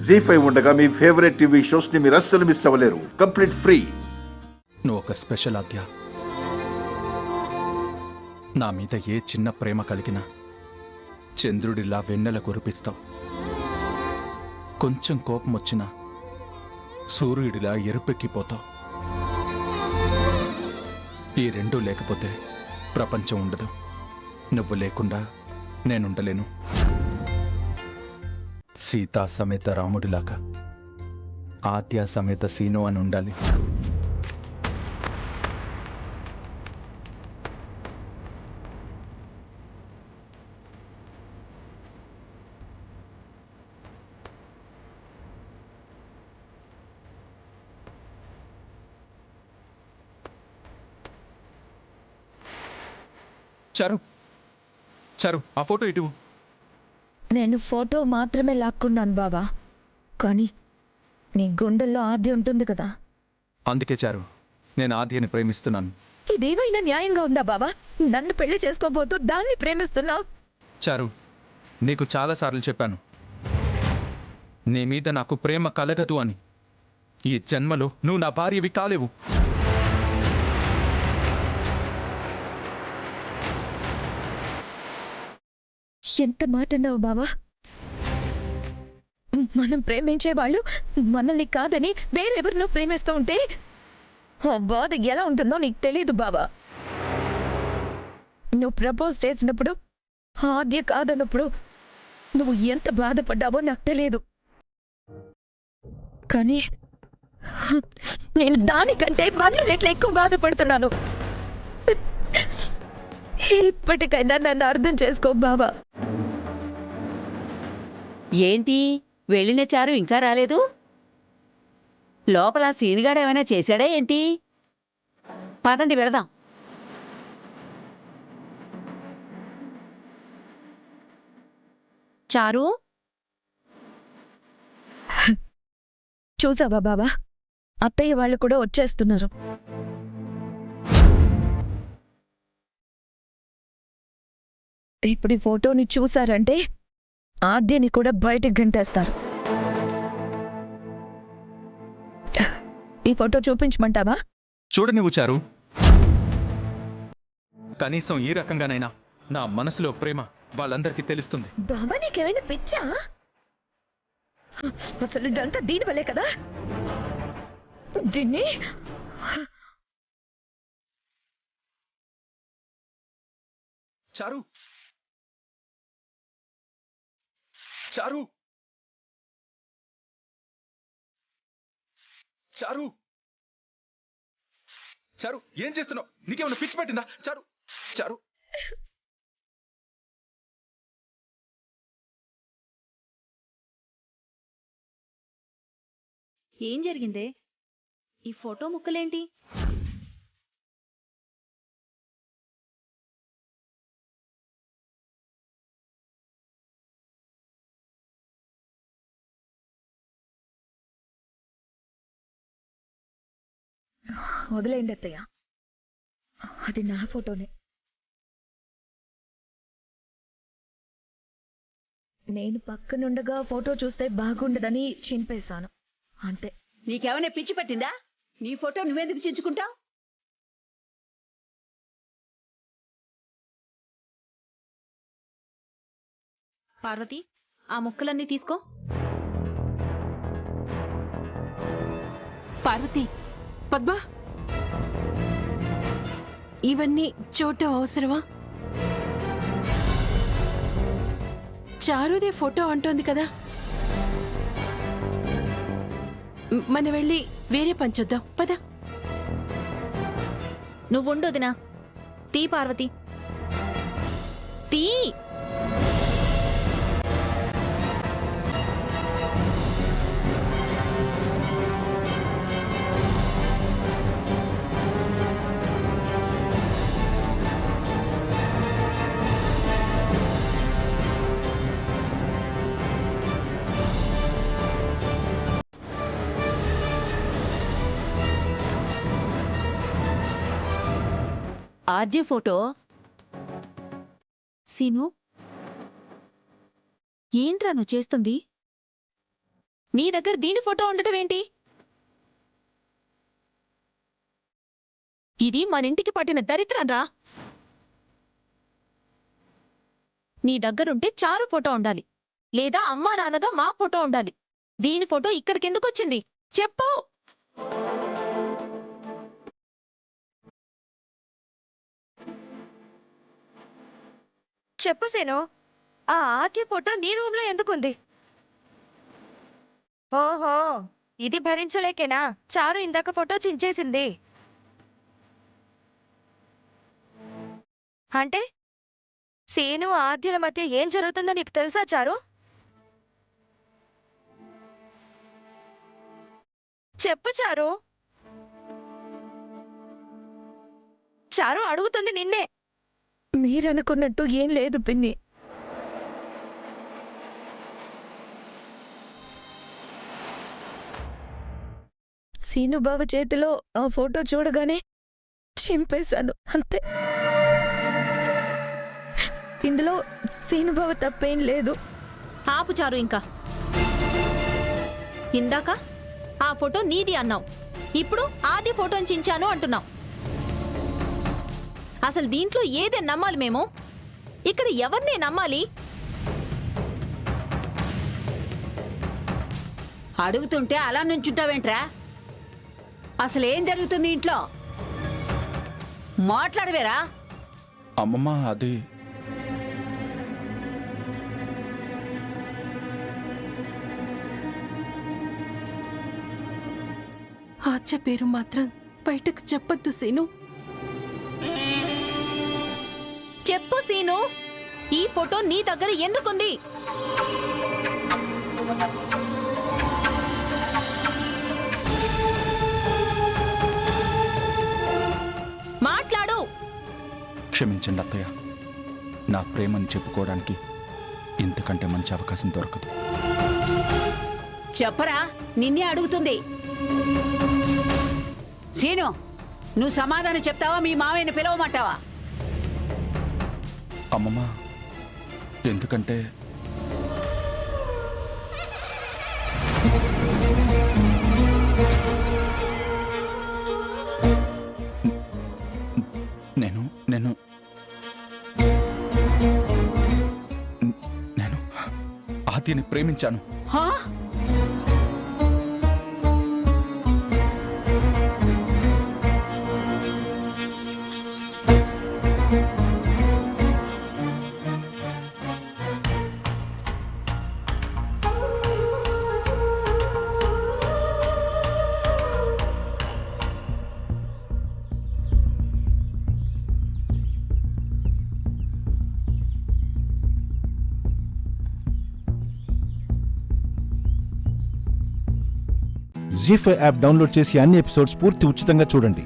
జీ5 ఉండగా మీ favourite TV shows ని మీరు అస్సలు మిస్ అవ్వలేరు. Complete free. నువ్వు ఒక స్పెషల్ ఆద్య. నా మీద ఏ చిన్న ప్రేమ కలిగినా చంద్రుడిలా వెన్నెల కురిపిస్తావు. కొంచెం కోపం వచ్చినా సూర్యుడిలా ఎరుపెక్కిపోతావు. ఈ రెండూ లేకపోతే ప్రపంచం ఉండదు. నువ్వు లేకుండా నేనుండలేను. సీతా సమేత రాముడిలాగా ఆద్య సమేత సీను అని ఉండాలి. చారు చారు, ఆ ఫోటో ఇటు. నేను ఫోటో మాత్రమే లాక్కున్నాను బావా, కానీ నీ గుండెల్లో ఆద్య ఉంటుంది కదా. అందుకే చారు, నేను ఆద్యని ప్రేమిస్తున్నాను. ఇదేమైనా న్యాయంగా ఉందా బావా? నన్ను పెళ్లి చేసుకోబోతూ దాన్ని ప్రేమిస్తున్నావు. చారు, నీకు చాలాసార్లు చెప్పాను, నీ మీద నాకు ప్రేమ కలగదు అని. ఈ జన్మలో నువ్వు నా భార్యవి కాలేవు. ఎంత మాట అన్నావు బావా? మనం ప్రేమించే వాళ్ళు మనల్ని కాదని వేరెవరినో ప్రేమిస్తూ ఉంటే ఆ బాధ ఎలా ఉంటుందో నీకు తెలీదు బావా. నువ్వు ప్రపోజ్ చేసినప్పుడు ఆద్య కాదన్నప్పుడు నువ్వు ఎంత బాధపడ్డావో నాకు తెలియదు. కానీ నేను దానికంటే 100 రెట్లు ఎక్కువ బాధపడుతున్నాను. ఇప్పటికైనా నన్ను అర్థం చేసుకో బావా. ఏంటి వెళ్ళిన చారు ఇంకా రాలేదు? లోపల సీనిగాడు ఏమైనా చేశాడా ఏంటి? పదండి వెళదాం. చారు, చూసావా బావా, అత్తయ్య వాళ్ళు కూడా వచ్చేస్తున్నారు. ఇప్పుడు ఈ ఫోటోని చూసారంటే ఆద్యని కూడా బయటికి గంటేస్తారు. ఈ ఫోటో చూపించమంటావా? చూడనివ్వు చారు. కనీసం ఈ రకంగానైనా నా మనసులో ప్రేమ వాళ్ళందరికీ తెలుస్తుంది. బాబా నీకేమైనా పిచ్చా? అసలు ఇదంతా దీనివల్లే కదా. దీన్ని చారు, చారు, చారు, చారు, ఏం చేస్తున్నావు? నీకేమైనా పిచ్చి పట్టిందా? చారు, చారు. ఏం జరిగిందే? ఈ ఫోటో ముక్కలేంటి? వదిలేయండి అత్తయ్య, అది నా ఫోటోనే. నేను పక్కనుండగా ఫోటో చూస్తే బాగుండదని చింపేశాను అంతే. నీకేమైనా పిచ్చి పట్టిందా? నీ ఫోటో నువ్వెందుకు చించుకుంటావు? పార్వతి, ఆ ముక్కలన్నీ తీసుకో. పార్వతి, పద్మా, ఇవన్నీ చూడటం అవసరమా? చారుదే ఫోటో అంటోంది కదా. మనం వెళ్ళి వేరే పంచొద్దాం పద. నువ్వుండొదినా. తీ పార్వతి, తీ. ఆద్య ఫోటో. సీను, ఏంట్రా నువ్వు చేస్తుంది? నీ దగ్గర దీని ఫోటో ఉండటం ఏంటి? ఇది మన ఇంటికి పట్టిన దరిద్రం రా. నీ దగ్గరుంటే చారు ఫోటో ఉండాలి, లేదా అమ్మా నాన్నగా మా ఫోటో ఉండాలి. దీని ఫోటో ఇక్కడికి ఎందుకు వచ్చింది చెప్పు. చెప్పు సేను, ఆ ఆద్య ఫోటో నీ రూమ్ లో ఎందుకుంది? ఓహో, ఇది భరించలేకేనా చారు ఇందాక ఫోటో చించేసింది? అంటే సేను ఆద్యల మధ్య ఏం జరుగుతుందో నీకు తెలుసా చారు? చెప్పు చారు. చారు అడుగుతుంది నిన్నే. మీరనుకున్నట్టు ఏం లేదు పిన్ని. సీనుబావ చేతిలో ఆ ఫోటో చూడగానే చింపేశాను అంతే. ఇందులో సీనుబావ తప్పేం లేదు. ఆపు చారు ఇంకా. ఇందాక ఆ ఫోటో నీది అన్నావు, ఇప్పుడు ఆది ఫోటోని చించాను అంటున్నావు. అసలు దీంట్లో ఏదే నమ్మాలి మేము? ఇక్కడ ఎవరిని నమ్మాలి? అడుగుతుంటే అలా నుంచుంటావేంట్రా? అసలేం జరుగుతుంది ఇంట్లో? మాట్లాడవేరా? అమ్మమ్మ అది ఆద్య పేరు మాత్రం బయటకు చెప్పొద్దు సీను. చెప్పు సీను, ఈ ఫోటో నీ దగ్గర ఎందుకుంది? మాట్లాడు. క్షమించండి అత్తయ్య, నా ప్రేమను చెప్పుకోవడానికి ఇంతకంటే మంచి అవకాశం దొరకదు. చెప్పరా, నిన్నే అడుగుతుంది. సీను, నువ్వు సమాధానం చెప్తావా? మీ మావయ్యని పిలవమంటావా? అమ్మమ్మ, ఎందుకంటే నేను నేను నేను ఆద్యని ప్రేమించాను. హా? జీ5 యాప్ డౌన్లోడ్ చేసి అన్ని ఎపిసోడ్స్ పూర్తి ఉచితంగా చూడండి.